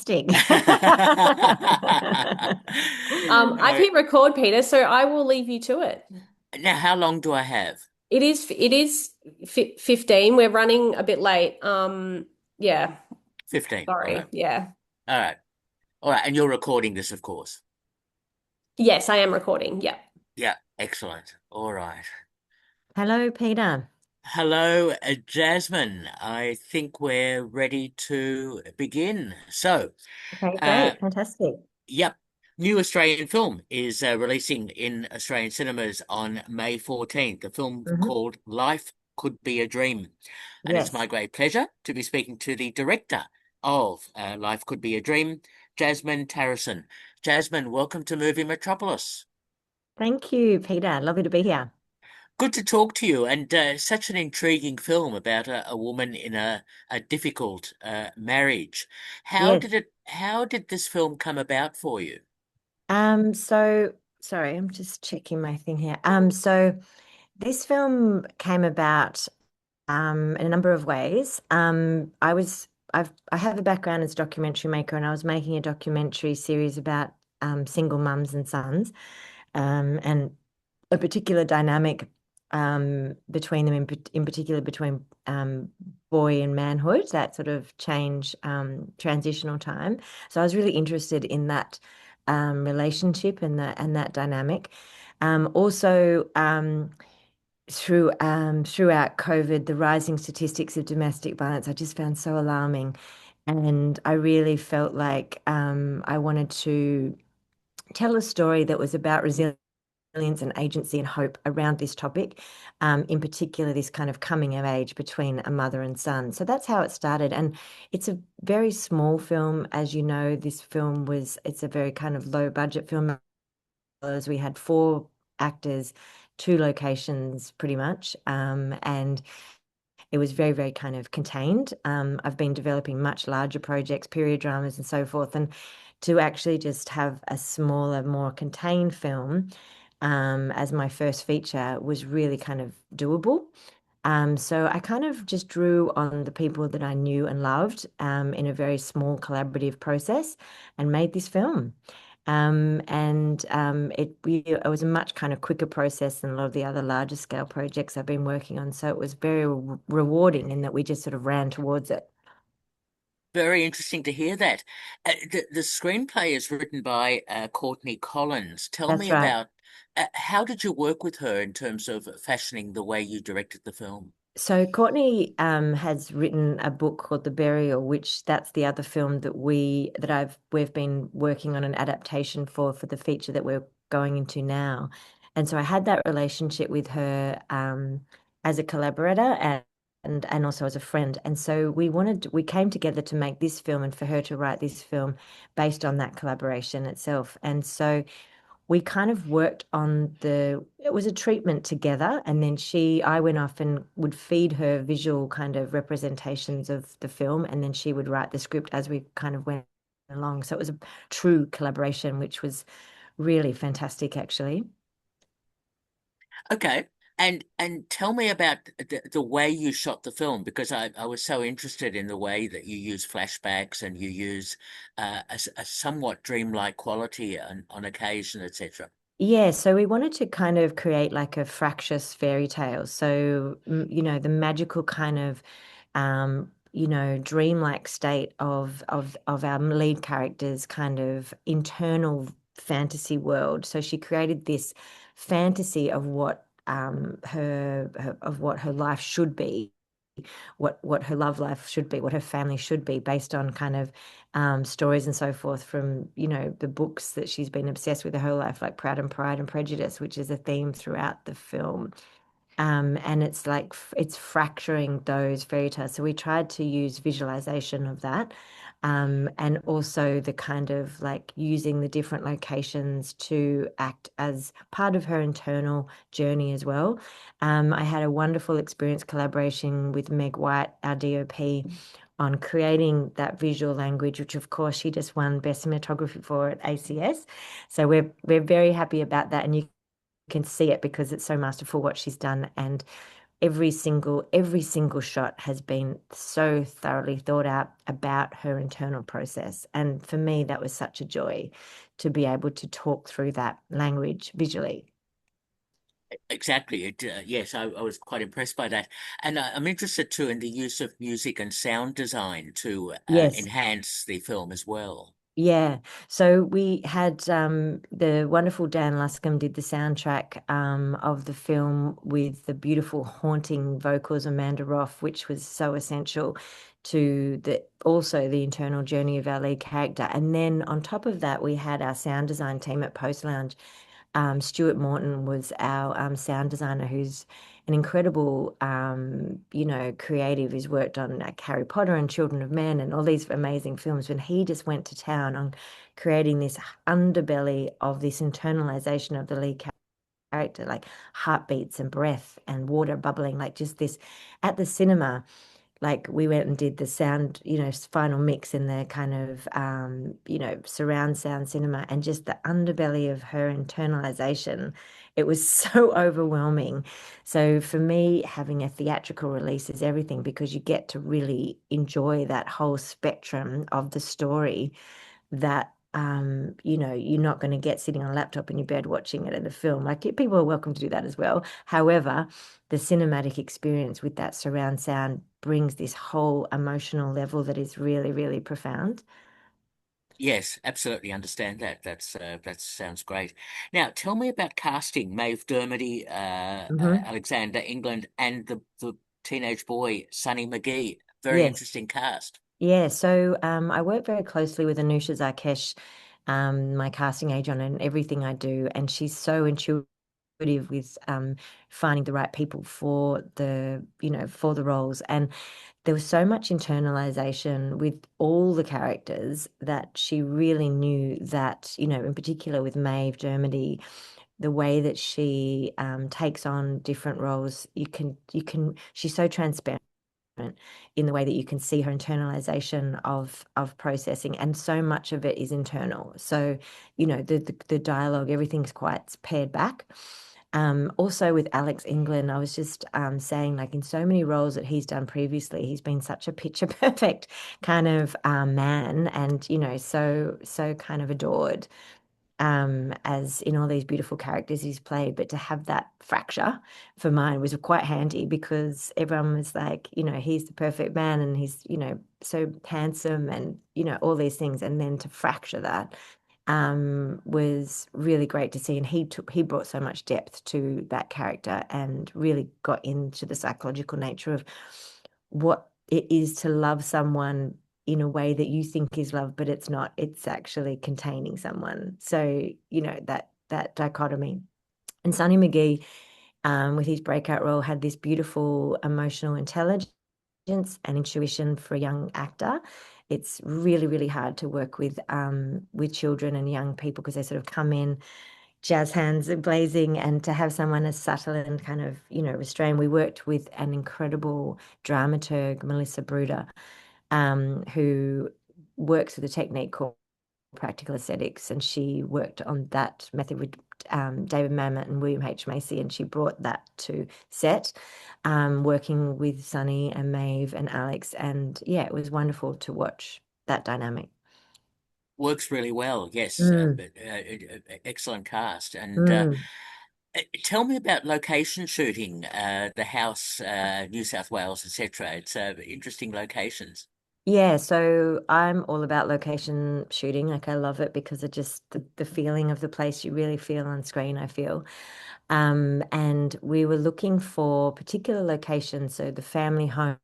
fantastic. I've hit record, Peter, so I will leave you to it. Now, how long do I have? It is 15. We're running a bit late. Yeah, 15. All sorry. right. Yeah. All right. All right. And you're recording this, of course. Yes, I am recording. Yeah. Yeah. Excellent. All right. Hello, Peter. Hello, Jasmine. I think we're ready to begin. Okay, Uh, great. Fantastic. yep. New Australian film is releasing in Australian cinemas on May 14th. A film Hmm. called Life Could Be a Dream. And it's my Yes. great pleasure to be speaking to the director of Life Could Be a Dream, Jasmin Tarasin. Jasmine, welcome to Movie Metropolis. Thank you, Peter. Lovely to be here. Good to talk to you, and such an intriguing film about a woman in a difficult marriage. Yes. How did this film come about for you? So sorry, I'm just checking my thing here. So this film came about in a number of ways. I have a background as a documentary maker, and I was making a documentary series about single mums and sons, and a particular dynamic between them, in particular between boy and manhood, that sort of change, transitional time. So I was really interested in that relationship and that dynamic. Also, throughout COVID, the rising statistics of domestic violence I just found so alarming, and I really felt like I wanted to tell a story that was about resilience and agency and hope around this topic, in particular, this kind of coming of age between a mother and son. So that's how it started. And it's a very small film. As you know, it's a very kind of low budget film. As we had four actors, two locations pretty much. And it was very, very kind of contained. I've been developing much larger projects, period dramas and so forth. And to actually just have a smaller, more contained film as my first feature was really kind of doable. So I kind of just drew on the people that I knew and loved in a very small collaborative process and made this film. It was a much kind of quicker process than a lot of the other larger scale projects I've been working on. So it was very rewarding in that we just sort of ran towards it. Very interesting to hear that. The screenplay is written by Courtney Collins. Tell That's me right. about how did you work with her in terms of fashioning the way you directed the film? So Courtney has written a book called The Burial, which that's the other film we've been working on an adaptation for the feature that we're going into now. And so I had that relationship with her as a collaborator and also as a friend. And so we came together to make this film and for her to write this film based on that collaboration itself. And so we kind of worked on it was a treatment together. And then I went off and would feed her visual kind of representations of the film. And then she would write the script as we kind of went along. So it was a true collaboration, which was really fantastic, actually. Okay. And tell me about the way you shot the film because I was so interested in the way that you use flashbacks and you use a somewhat dreamlike quality on occasion, etc. Yeah, so we wanted to kind of create like a fractious fairy tale. So, the magical kind of, dreamlike state of our lead character's kind of internal fantasy world. So she created this fantasy of what her life should be, what her love life should be, what her family should be, based on kind of stories and so forth from, the books that she's been obsessed with her whole life, like Pride and Prejudice, which is a theme throughout the film. And it's like it's fracturing those fairy tales. So we tried to use visualization of that, and also the kind of like using the different locations to act as part of her internal journey as well. I had a wonderful experience collaboration with Meg White, our DOP, on creating that visual language, which of course she just won Best Cinematography for at ACS. So we're very happy about that, and you can see it because it's so masterful what she's done. And every single shot has been so thoroughly thought out about her internal process. And for me, that was such a joy to be able to talk through that language visually. Exactly. Yes, I was quite impressed by that. And I'm interested too in the use of music and sound design to Yes. enhance the film as well. Yeah. So we had the wonderful Dan Luscombe did the soundtrack of the film with the beautiful haunting vocals of Amanda Roth, which was so essential to the also the internal journey of our lead character. And then on top of that, we had our sound design team at Post Lounge. Stuart Morton was our sound designer, who's an incredible, creative. He's worked on like Harry Potter and Children of Men and all these amazing films. When he just went to town on creating this underbelly of this internalization of the lead character, like heartbeats and breath and water bubbling, like just this at the cinema, like we went and did the sound, final mix in the kind of, surround sound cinema, and just the underbelly of her internalization. It was so overwhelming. So for me, having a theatrical release is everything because you get to really enjoy that whole spectrum of the story that you're not going to get sitting on a laptop in your bed watching it in the film. Like people are welcome to do that as well. However, the cinematic experience with that surround sound brings this whole emotional level that is really, really profound. Yes, absolutely understand that. That sounds great. Now, tell me about casting Maeve Dermody, Hmm. Alexander England, and the teenage boy Sonny McGee. Very Yes. interesting cast. Yeah. So I work very closely with Anusha Zarkesh, my casting agent, on everything I do, and she's so intuitive with finding the right people for the roles. And there was so much internalization with all the characters that she really knew that, in particular with Maeve Dermody, the way that she takes on different roles, she's so transparent in the way that you can see her internalization of processing, and so much of it is internal. So, the dialogue, everything's quite pared back. Also with Alex England, I was just saying, like in so many roles that he's done previously, he's been such a picture perfect kind of man, and so kind of adored as in all these beautiful characters he's played. But to have that fracture for mine was quite handy because everyone was like, he's the perfect man and he's, so handsome and, all these things. And then to fracture that was really great to see. And he brought so much depth to that character and really got into the psychological nature of what it is to love someone in a way that you think is love, but it's not. It's actually containing someone. So, that dichotomy. And Sonny McGee, with his breakout role, had this beautiful emotional intelligence and intuition for a young actor. It's really, really hard to work with children and young people because they sort of come in jazz hands blazing, and to have someone as subtle and kind of, restrained. We worked with an incredible dramaturg, Melissa Bruder, who works with a technique called practical aesthetics, and she worked on that method with David Mamet and William H. Macy, and she brought that to set, working with Sunny and Maeve and Alex, and yeah, it was wonderful to watch that dynamic. Works really well. Yes, Mm, excellent cast. And mm. tell me about location shooting, the house, New South Wales, etc. It's interesting locations. Yeah, so I'm all about location shooting. Like I love it because of just the feeling of the place you really feel on screen, I feel. And we were looking for particular locations. So the family home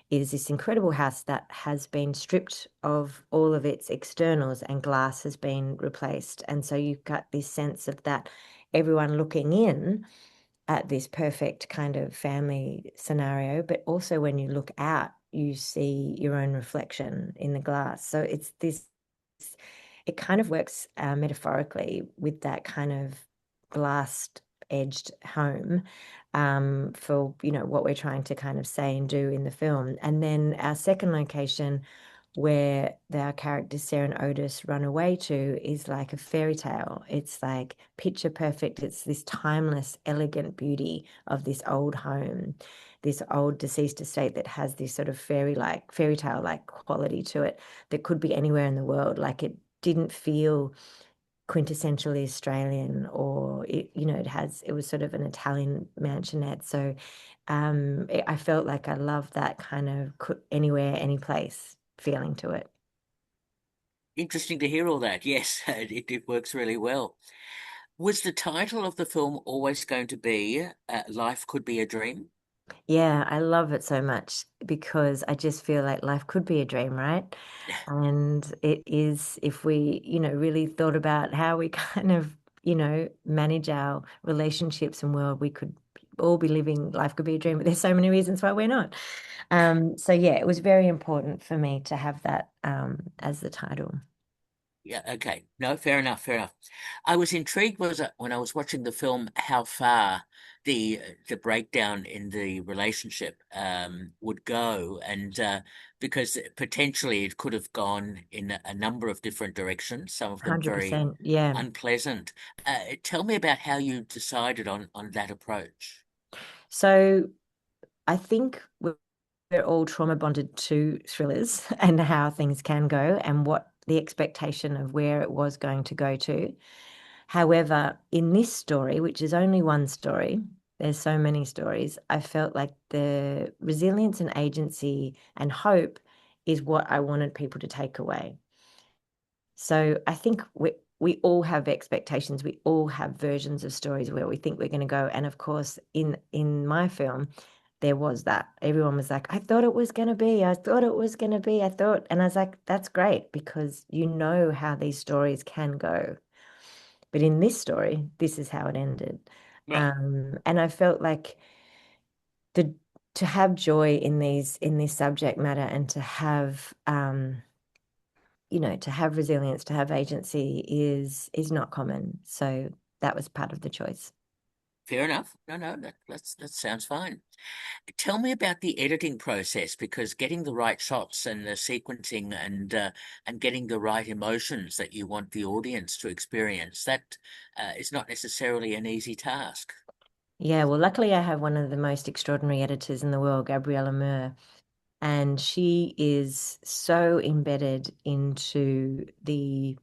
is this incredible house that has been stripped of all of its externals and glass has been replaced. And so you've got this sense of that everyone looking in at this perfect kind of family scenario, but also when you look out, you see your own reflection in the glass. So it's this, it kind of works metaphorically with that kind of glass edged home for what we're trying to kind of say and do in the film. And then our second location where our characters Sarah and Otis run away to is like a fairy tale. It's like picture perfect. It's this timeless, elegant beauty of this old home, this old deceased estate that has this sort of fairy tale like quality to it that could be anywhere in the world. Like it didn't feel quintessentially Australian, or it was sort of an Italian mansionette. So I felt like I loved that kind of anywhere, any place feeling to it. Interesting to hear all that. Yes, it works really well. Was the title of the film always going to be Life Could Be a Dream? Yeah, I love it so much because I just feel like life could be a dream, right? And it is if we, really thought about how we kind of, manage our relationships and world, we could all be living life could be a dream, but there's so many reasons why we're not. So yeah, it was very important for me to have that as the title. Yeah, okay. No, fair enough, fair enough. I was intrigued when I was watching the film how far the breakdown in the relationship would go, and because potentially it could have gone in a number of different directions, some of them very 100%. Yeah. unpleasant. Tell me about how you decided on that approach. So I think we're all trauma bonded to thrillers and how things can go and what the expectation of where it was going to go to. However, in this story, which is only one story, there's so many stories, I felt like the resilience and agency and hope is what I wanted people to take away. So I think we all have expectations. We all have versions of stories where we think we're going to go. And of course, in my film, there was that. Everyone was like, I thought it was going to be. I thought it was going to be. I thought, and I was like, that's great because you know how these stories can go. But in this story, this is how it ended. Right. And I felt like the to have joy in this subject matter and to have to have resilience, to have agency is not common. So that was part of the choice. Fair enough. No, no, that sounds fine. Tell me about the editing process because getting the right shots and the sequencing and getting the right emotions that you want the audience to experience, that is not necessarily an easy task. Yeah, well, luckily I have one of the most extraordinary editors in the world, Gabriella Moore, and she is so embedded into the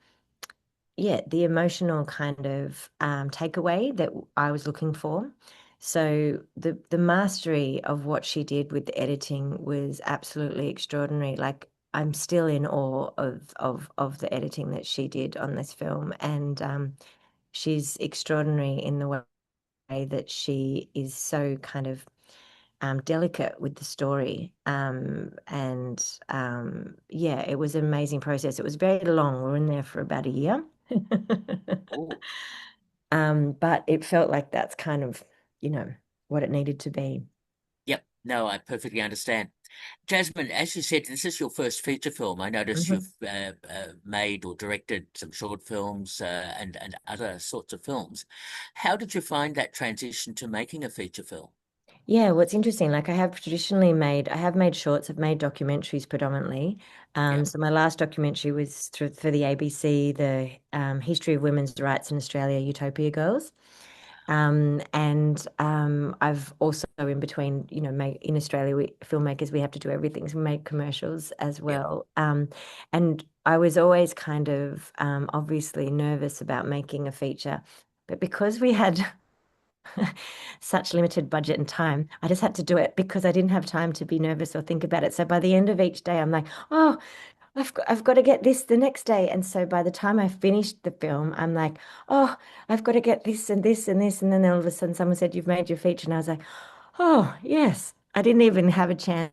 emotional kind of takeaway that I was looking for. So the mastery of what she did with the editing was absolutely extraordinary. Like I'm still in awe of the editing that she did on this film, and she's extraordinary in the way that she is so kind of delicate with the story. Yeah, it was an amazing process. It was very long. We were in there for about a year. Oh, But it felt like that's kind of, you know, what it needed to be. yep. No, I perfectly understand. Jasmine, as you said, this is your first feature film. I notice Mhm. you've made or directed some short films and other sorts of films. How did you find that transition to making a feature film? Yeah, what's interesting, like I have made shorts, I've made documentaries predominantly. Yeah, So my last documentary was for the ABC, the History of Women's Rights in Australia, Utopia Girls. I've also in between, in Australia, filmmakers, we have to do everything. So we make commercials as yeah, well. And I was always kind of obviously nervous about making a feature, but because we had such limited budget and time, I just had to do it because I didn't have time to be nervous or think about it. So by the end of each day, I'm like, oh, I've got to get this the next day. And so by the time I finished the film, I'm like, oh, I've got to get this and this and this. And then all of a sudden someone said, you've made your feature. And I was like, oh, yes. I didn't even have a chance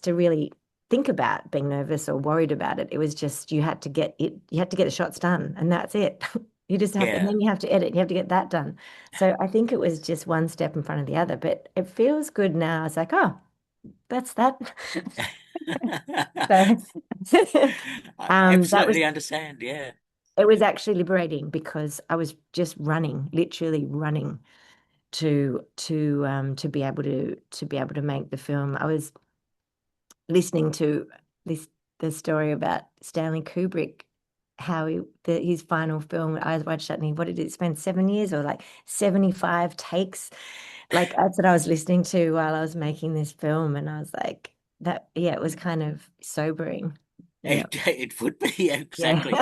to really think about being nervous or worried about it. It was just you had to get the shots done and that's it. You just have, and yeah. then you have to edit, you have to get that done. So I think it was just one step in front of the other, but it feels good now. It's like, oh, that's that. So I that was absolutely understand. Yeah. it was actually liberating because I was just running, literally running to be able to make the film. I was listening to this the story about Stanley Kubrick, how his final film, I watched that and what did it spend 7 years or like 75 takes? Like that's what I was listening to while I was making this film, and I was like, that, yeah, it was kind of sobering. Yeah. It would be Yeah. exactly.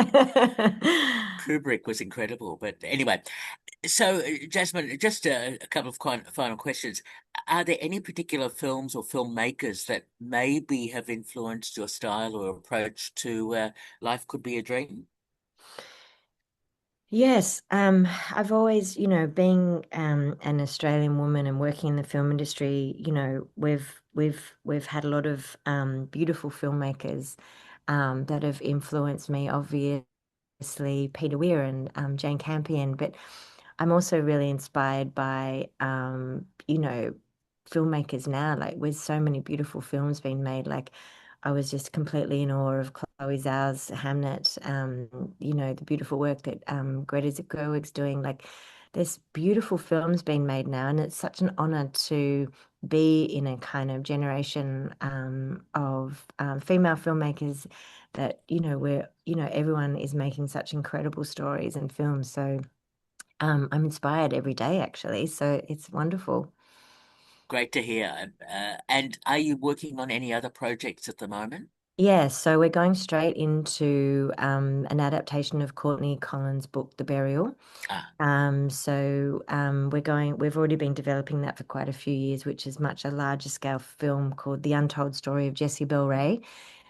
Kubrick was incredible, but anyway. So, Jasmine, just a couple of final questions. Are there any particular films or filmmakers that maybe have influenced your style or approach to Life Could Be a Dream? Yes, I've always, being an Australian woman and working in the film industry, we've had a lot of beautiful filmmakers that have influenced me. Obviously, Peter Weir and Jane Campion, but I'm also really inspired by filmmakers now. Like, with so many beautiful films being made, like I was just completely in awe of Chloe Zhao's Hamnet, the beautiful work that Greta Gerwig's doing. Like, there's beautiful films being made now, and it's such an honor to be in a kind of generation of female filmmakers that, where, everyone is making such incredible stories and films. So I'm inspired every day, actually. So it's wonderful. Great to hear. And are you working on any other projects at the moment? Yeah, so we're going straight into an adaptation of Courtney Collins' book, The Burial. Ah, We've already been developing that for quite a few years, which is much a larger scale film called The Untold Story of Jessie Bell Ray,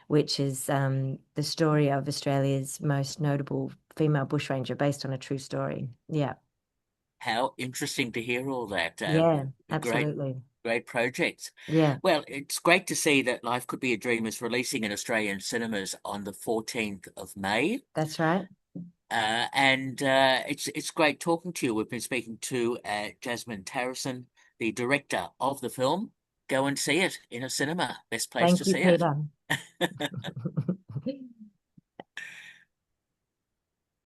which is the story of Australia's most notable female bushranger based on a true story. Yeah, how interesting to hear all that. yeah, Great, absolutely. great projects. Yeah, Well, it's great to see that Life Could Be a Dream is releasing in Australian cinemas on the 14th of May. that's right. And it's great talking to you. We've been speaking to Jasmin Tarasin, the director of the film. Go and see it in a cinema. Best place Thank to you, see it. Peter.